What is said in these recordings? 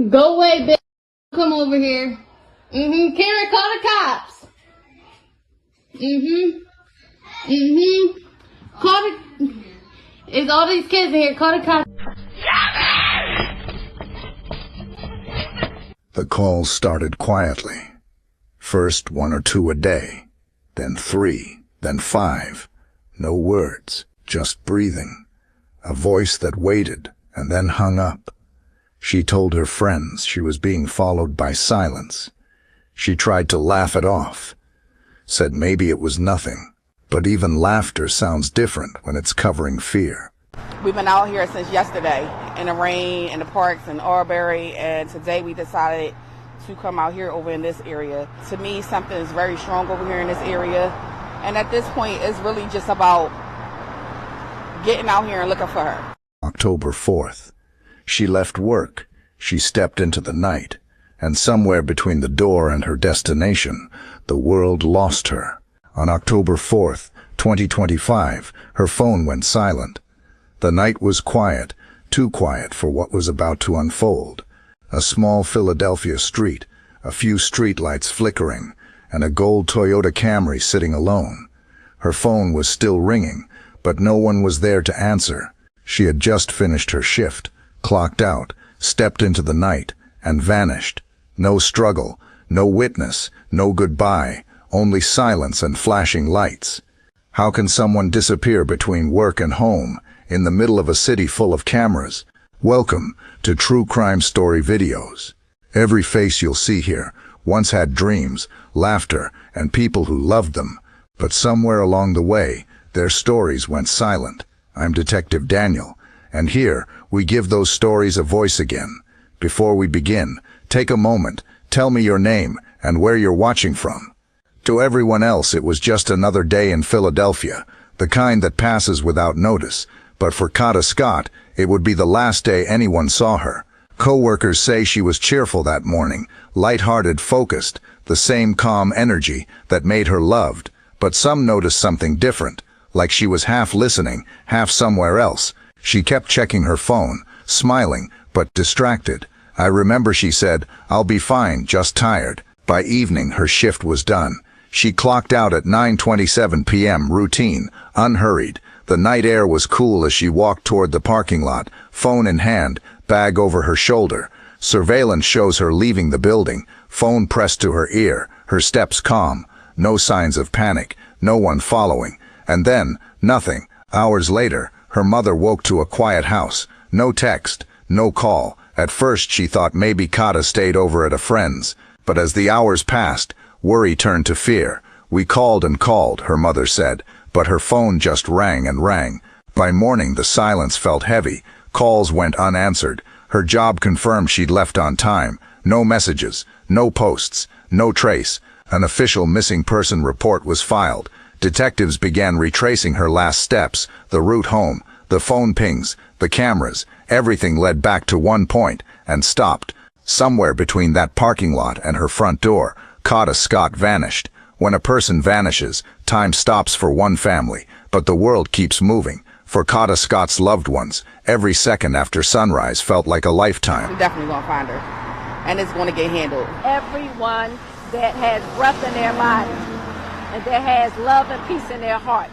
Go away, bitch. Come over here. Karen, call the cops. Call the... It's all these kids in here. Call the cops. The calls started quietly. First 1 or 2 a day, then 3, then 5. No words, just breathing. A voice that waited and then hung up. She told her friends she was being followed by silence. She tried to laugh it off, said maybe it was nothing, but even laughter sounds different when it's covering fear. We've been out here since yesterday, in the rain, in the parks, in Arbery, and today we decided to come out here over in this area. To me, something is very strong over here in this area, and at this point, it's really just about getting out here and looking for her. October 4th. She left work. She stepped into the night, and somewhere between the door and her destination, the world lost her. On October 4th, 2025, her phone went silent. The night was quiet, too quiet for what was about to unfold. A small Philadelphia street, a few streetlights flickering, and a gold Toyota Camry sitting alone. Her phone was still ringing, but no one was there to answer. She had just finished her shift, clocked out, stepped into the night, and vanished. No struggle, no witness, no goodbye, only silence and flashing lights. How can someone disappear between work and home, in the middle of a city full of cameras? Welcome to True Crime Story Videos. Every face you'll see here once had dreams, laughter, and people who loved them. But somewhere along the way, their stories went silent. I'm Detective Daniel, and here we give those stories a voice again. Before we begin, take a moment, tell me your name and where you're watching from. To everyone else, it was just another day in Philadelphia, the kind that passes without notice. But for Kada Scott, it would be the last day anyone saw her. Co-workers say she was cheerful that morning, light-hearted, focused, the same calm energy that made her loved. But some noticed something different, like she was half listening, half somewhere else. She kept checking her phone, smiling, but distracted. I remember she said, "I'll be fine, just tired." By evening, her shift was done. She clocked out at 9:27 p.m., routine, unhurried. The night air was cool as she walked toward the parking lot, phone in hand, bag over her shoulder. Surveillance shows her leaving the building, phone pressed to her ear, her steps calm. No signs of panic, no one following. And then, nothing. Hours later, her mother woke to a quiet house. No text, no call. At first she thought maybe Kada stayed over at a friend's. But as the hours passed, worry turned to fear. "We called and called," her mother said, but her phone just rang and rang. By morning the silence felt heavy. Calls went unanswered. Her job confirmed she'd left on time. No messages, no posts, no trace. An official missing person report was filed. Detectives began retracing her last steps, the route home, the phone pings, the cameras. Everything led back to one point, and stopped. Somewhere between that parking lot and her front door, Kada Scott vanished. When a person vanishes, time stops for one family, but the world keeps moving. For Kada Scott's loved ones, every second after sunrise felt like a lifetime. We're definitely going to find her, and it's going to get handled. Everyone that has breath in their body and that has love and peace in their hearts,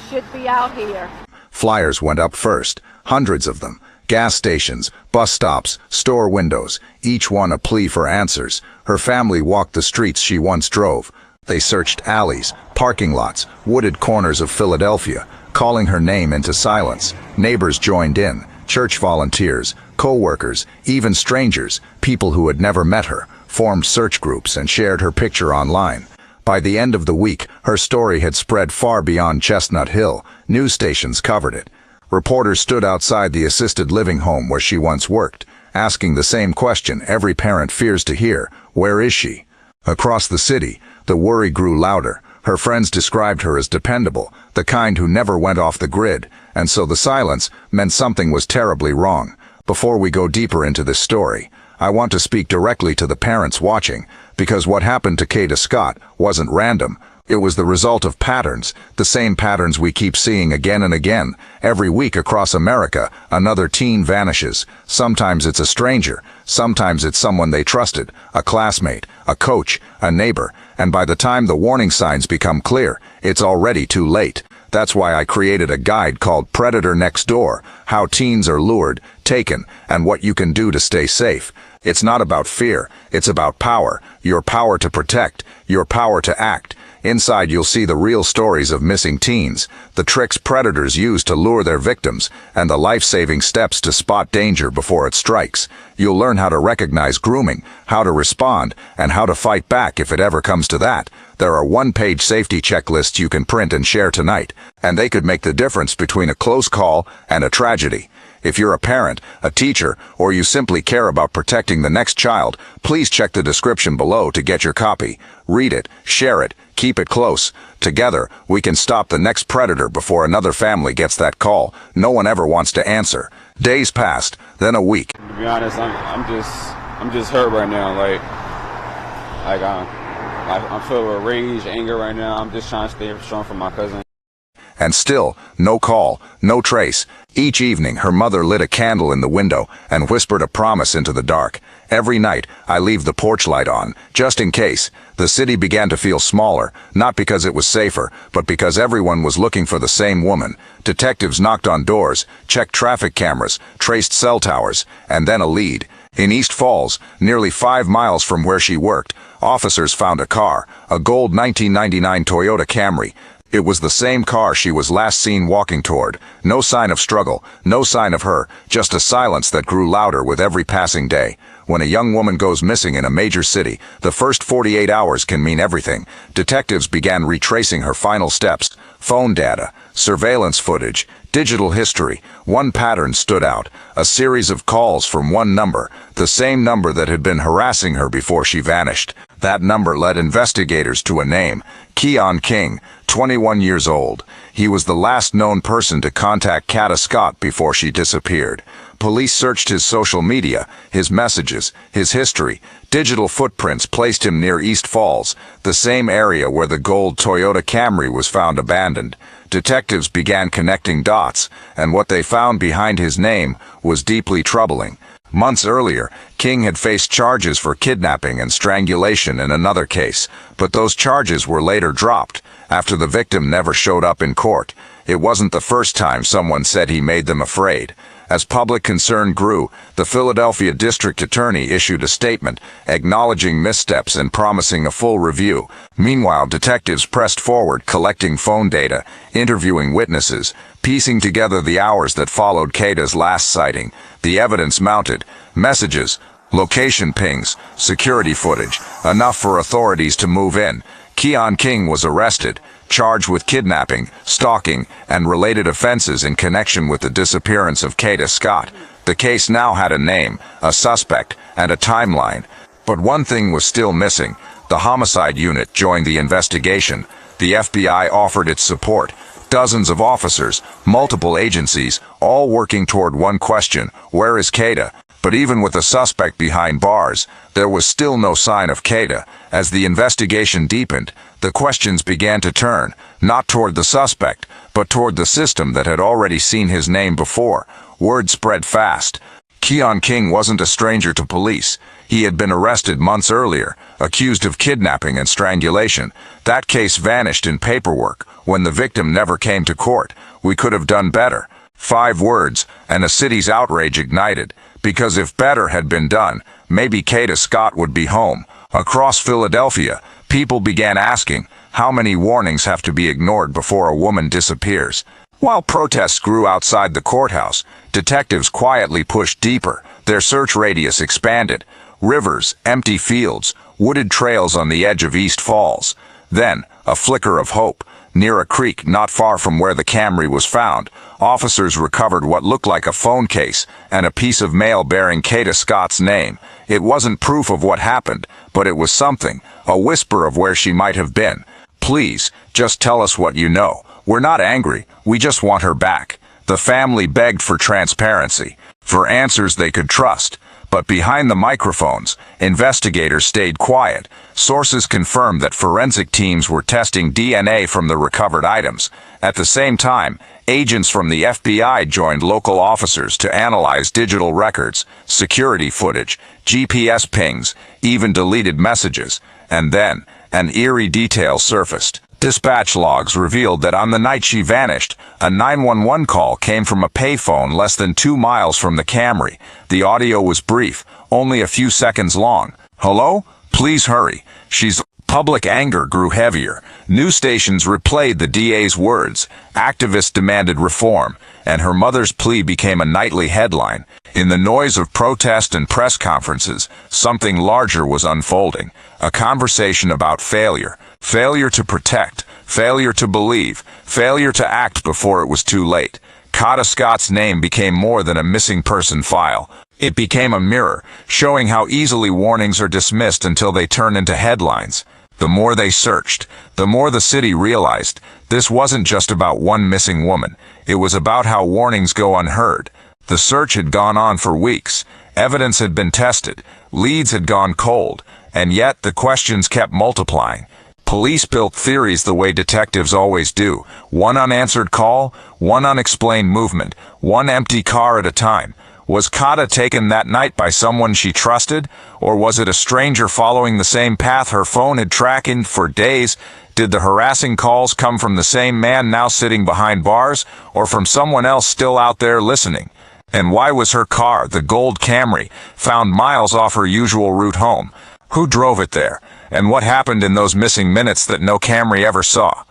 should be out here. Flyers went up first, hundreds of them. Gas stations, bus stops, store windows, each one a plea for answers. Her family walked the streets she once drove. They searched alleys, parking lots, wooded corners of Philadelphia, calling her name into silence. Neighbors joined in, church volunteers, co-workers, even strangers, people who had never met her, formed search groups and shared her picture online. By the end of the week, her story had spread far beyond Chestnut Hill. News stations covered it. Reporters stood outside the assisted living home where she once worked, asking the same question every parent fears to hear: where is she? Across the city, the worry grew louder. Her friends described her as dependable, the kind who never went off the grid, and so the silence meant something was terribly wrong. Before we go deeper into this story, I want to speak directly to the parents watching, because what happened to Kada Scott wasn't random. It was the result of patterns, the same patterns we keep seeing again and again. Every week across America, another teen vanishes. Sometimes it's a stranger, sometimes it's someone they trusted, a classmate, a coach, a neighbor, and by the time the warning signs become clear, it's already too late. That's why I created a guide called Predator Next Door, How Teens Are Lured, Taken, and What You Can Do to Stay Safe. It's not about fear, it's about power, your power to protect, your power to act. Inside you'll see the real stories of missing teens, the tricks predators use to lure their victims, and the life-saving steps to spot danger before it strikes. You'll learn how to recognize grooming, how to respond, and how to fight back if it ever comes to that. There are one-page safety checklists you can print and share tonight, and they could make the difference between a close call and a tragedy. If you're a parent, a teacher, or you simply care about protecting the next child, please check the description below to get your copy. Read it, share it, keep it close. Together, we can stop the next predator before another family gets that call no one ever wants to answer. Days passed, then a week. To be honest, I'm just hurt right now. I'm filled with rage, anger right now. I'm just trying to stay strong for my cousin. And still, no call, no trace. Each evening, her mother lit a candle in the window and whispered a promise into the dark. Every night, I leave the porch light on, just in case. The city began to feel smaller, not because it was safer, but because everyone was looking for the same woman. Detectives knocked on doors, checked traffic cameras, traced cell towers, and then a lead. In East Falls, nearly 5 miles from where she worked, officers found a car, a gold 1999 Toyota Camry. It was the same car she was last seen walking toward. No sign of struggle, no sign of her, just a silence that grew louder with every passing day. When a young woman goes missing in a major city, the first 48 hours can mean everything. Detectives began retracing her final steps. Phone data, surveillance footage, digital history. One pattern stood out, a series of calls from one number, the same number that had been harassing her before she vanished. That number led investigators to a name, Keon King, 21 years old. He was the last known person to contact Kada Scott before she disappeared. Police searched his social media, his messages, his history. Digital footprints placed him near East Falls, the same area where the gold Toyota Camry was found abandoned. Detectives began connecting dots, and what they found behind his name was deeply troubling. Months earlier, King had faced charges for kidnapping and strangulation in another case, but those charges were later dropped after the victim never showed up in court. It wasn't the first time someone said he made them afraid. As public concern grew, the Philadelphia District Attorney issued a statement acknowledging missteps and promising a full review. Meanwhile, detectives pressed forward, collecting phone data, interviewing witnesses, piecing together the hours that followed Kada's last sighting. The evidence mounted: messages, location pings, security footage, enough for authorities to move in. Keon King was arrested, charged with kidnapping, stalking, and related offenses in connection with the disappearance of Kada Scott. The case now had a name, a suspect, and a timeline. But one thing was still missing. The homicide unit joined the investigation. The FBI offered its support. Dozens of officers, multiple agencies, all working toward one question: where is Kada? But even with the suspect behind bars, there was still no sign of Kada. As the investigation deepened, the questions began to turn, not toward the suspect, but toward the system that had already seen his name before. Word spread fast. Keon King wasn't a stranger to police. He had been arrested months earlier, accused of kidnapping and strangulation. That case vanished in paperwork when the victim never came to court. We could have done better. 5 words, and the city's outrage ignited. Because if better had been done, maybe Kada Scott would be home. Across Philadelphia, people began asking, how many warnings have to be ignored before a woman disappears? While protests grew outside the courthouse, detectives quietly pushed deeper. Their search radius expanded. Rivers, empty fields, wooded trails on the edge of East Falls. Then, a flicker of hope. Near a creek not far from where the Camry was found, officers recovered what looked like a phone case and a piece of mail bearing Kada Scott's name. It wasn't proof of what happened, but it was something, a whisper of where she might have been. Please, just tell us what you know. We're not angry, we just want her back. The family begged for transparency, for answers they could trust. But behind the microphones, investigators stayed quiet. Sources confirmed that forensic teams were testing DNA from the recovered items. At the same time, agents from the FBI joined local officers to analyze digital records, security footage, GPS pings, even deleted messages. And then, an eerie detail surfaced. Dispatch logs revealed that on the night she vanished, a 911 call came from a payphone less than 2 miles from the Camry. The audio was brief, only a few seconds long. "Hello? Please hurry. She's..." Public anger grew heavier. News stations replayed the DA's words. Activists demanded reform, and her mother's plea became a nightly headline. In the noise of protest and press conferences, something larger was unfolding. A conversation about failure. Failure to protect. Failure to believe. Failure to act before it was too late. Kada Scott's name became more than a missing person file. It became a mirror, showing how easily warnings are dismissed until they turn into headlines. The more they searched, the more the city realized this wasn't just about one missing woman. It was about how warnings go unheard. The search had gone on for weeks. Evidence had been tested. Leads had gone cold. And yet the questions kept multiplying. Police built theories the way detectives always do. One unanswered call, one unexplained movement, one empty car at a time. Was Kada taken that night by someone she trusted? Or was it a stranger following the same path her phone had tracked for days? Did the harassing calls come from the same man now sitting behind bars, or from someone else still out there listening? And why was her car, the gold Camry, found miles off her usual route home? Who drove it there? And what happened in those missing minutes that no Camry ever saw?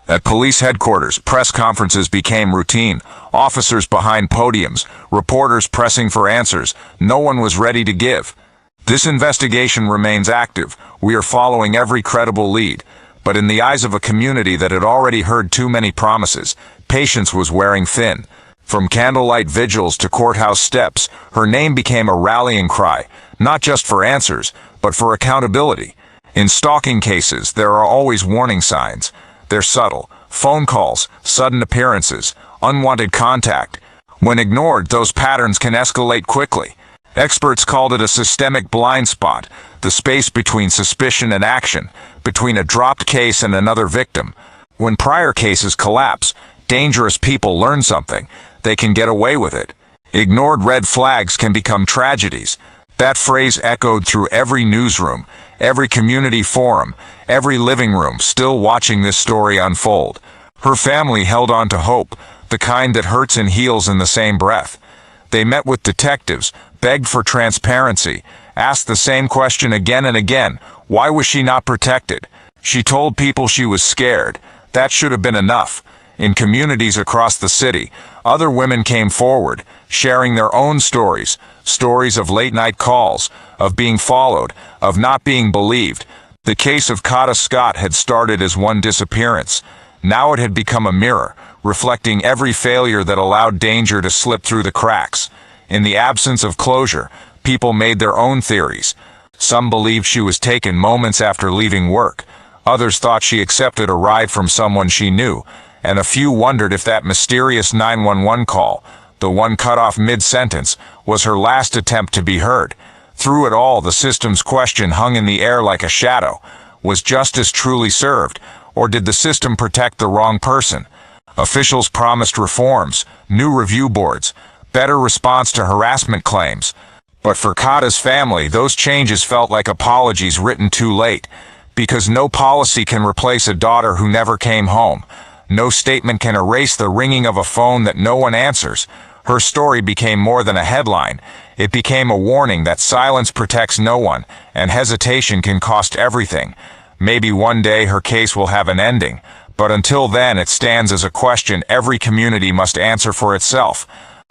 At police headquarters, press conferences became routine. Officers behind podiums, reporters pressing for answers. No one was ready to give. This investigation remains active. We are following every credible lead. But in the eyes of a community that had already heard too many promises, patience was wearing thin. From candlelight vigils to courthouse steps, her name became a rallying cry, not just for answers, but for accountability. In stalking cases, there are always warning signs. They're subtle. Phone calls, sudden appearances, unwanted contact. When ignored, those patterns can escalate quickly. Experts called it a systemic blind spot, the space between suspicion and action, between a dropped case and another victim. When prior cases collapse, dangerous people learn something. They can get away with it. Ignored red flags can become tragedies. That phrase echoed through every newsroom, every community forum, every living room, still watching this story unfold. Her family held on to hope, the kind that hurts and heals in the same breath. They met with detectives, begged for transparency, asked the same question again and again. Why was she not protected? She told people she was scared. That should have been enough. In communities across the city, other women came forward, sharing their own stories, stories of late-night calls, of being followed, of not being believed. The case of Kada Scott had started as one disappearance. Now it had become a mirror, reflecting every failure that allowed danger to slip through the cracks. In the absence of closure, people made their own theories. Some believed she was taken moments after leaving work. Others thought she accepted a ride from someone she knew. And a few wondered if that mysterious 911 call, the one cut off mid-sentence, was her last attempt to be heard. Through it all, the system's question hung in the air like a shadow. Was justice truly served, or did the system protect the wrong person? Officials promised reforms, new review boards, better response to harassment claims. But for Kada's family, those changes felt like apologies written too late. Because no policy can replace a daughter who never came home. No statement can erase the ringing of a phone that no one answers. Her story became more than a headline. It became a warning that silence protects no one, and hesitation can cost everything. Maybe one day her case will have an ending, but until then it stands as a question every community must answer for itself.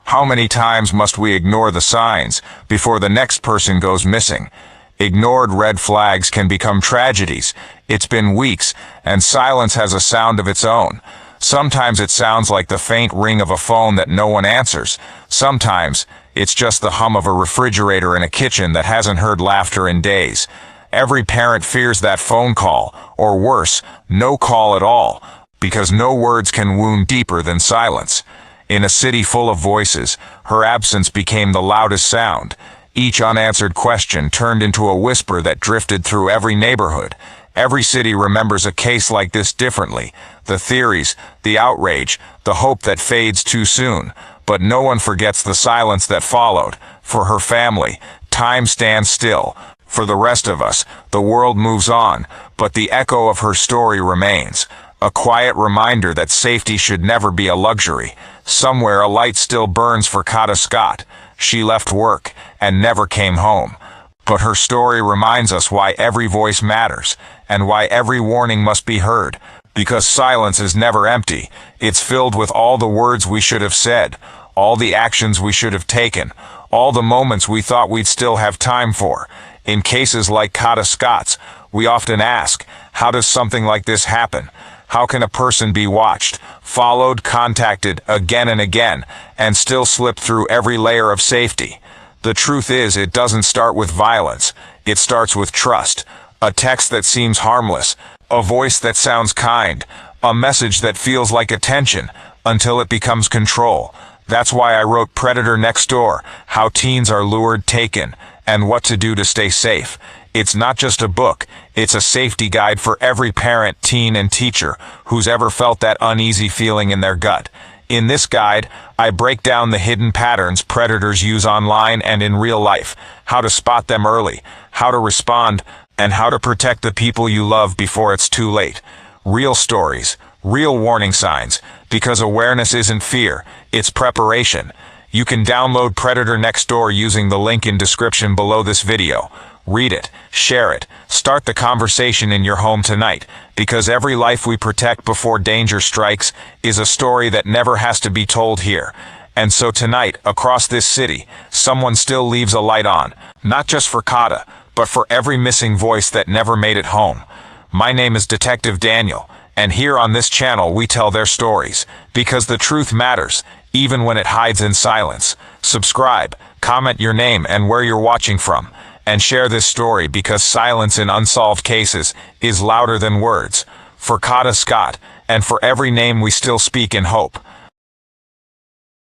How many times must we ignore the signs before the next person goes missing? Ignored red flags can become tragedies. It's been weeks, and silence has a sound of its own. Sometimes it sounds like the faint ring of a phone that no one answers. Sometimes it's just the hum of a refrigerator in a kitchen that hasn't heard laughter in days. Every parent fears that phone call, or worse, no call at all, because no words can wound deeper than silence. In a city full of voices, her absence became the loudest sound. Each unanswered question turned into a whisper that drifted through every neighborhood. Every city remembers a case like this differently. The theories, the outrage, the hope that fades too soon. But no one forgets the silence that followed. For her family, time stands still. For the rest of us, the world moves on, but the echo of her story remains. A quiet reminder that safety should never be a luxury. Somewhere a light still burns for Kada Scott. She left work and never came home. But her story reminds us why every voice matters, and why every warning must be heard. Because silence is never empty. It's filled with all the words we should have said, all the actions we should have taken, all the moments we thought we'd still have time for. In cases like Kada Scott's, we often ask, how does something like this happen? How can a person be watched, followed, contacted again and again, and still slip through every layer of safety? The truth is, it doesn't start with violence. It starts with trust. A text that seems harmless, a voice that sounds kind, a message that feels like attention, until it becomes control. That's why I wrote Predator Next Door, How Teens Are Lured, Taken, and What to Do to Stay Safe. It's not just a book, it's a safety guide for every parent, teen, and teacher who's ever felt that uneasy feeling in their gut. In this guide, I break down the hidden patterns predators use online and in real life, how to spot them early, how to respond, and how to protect the people you love before it's too late. Real stories, real warning signs, because awareness isn't fear, it's preparation. You can download Predator Next Door using the link in description below this video. Read it, share it, start the conversation in your home tonight, because every life we protect before danger strikes is a story that never has to be told here. And so tonight, across this city, someone still leaves a light on, not just for Kada, but for every missing voice that never made it home. My name is Detective Daniel, and here on this channel we tell their stories, because the truth matters, even when it hides in silence. Subscribe, comment your name and where you're watching from, and share this story because silence in unsolved cases is louder than words. For Kada Scott, and for every name we still speak in hope.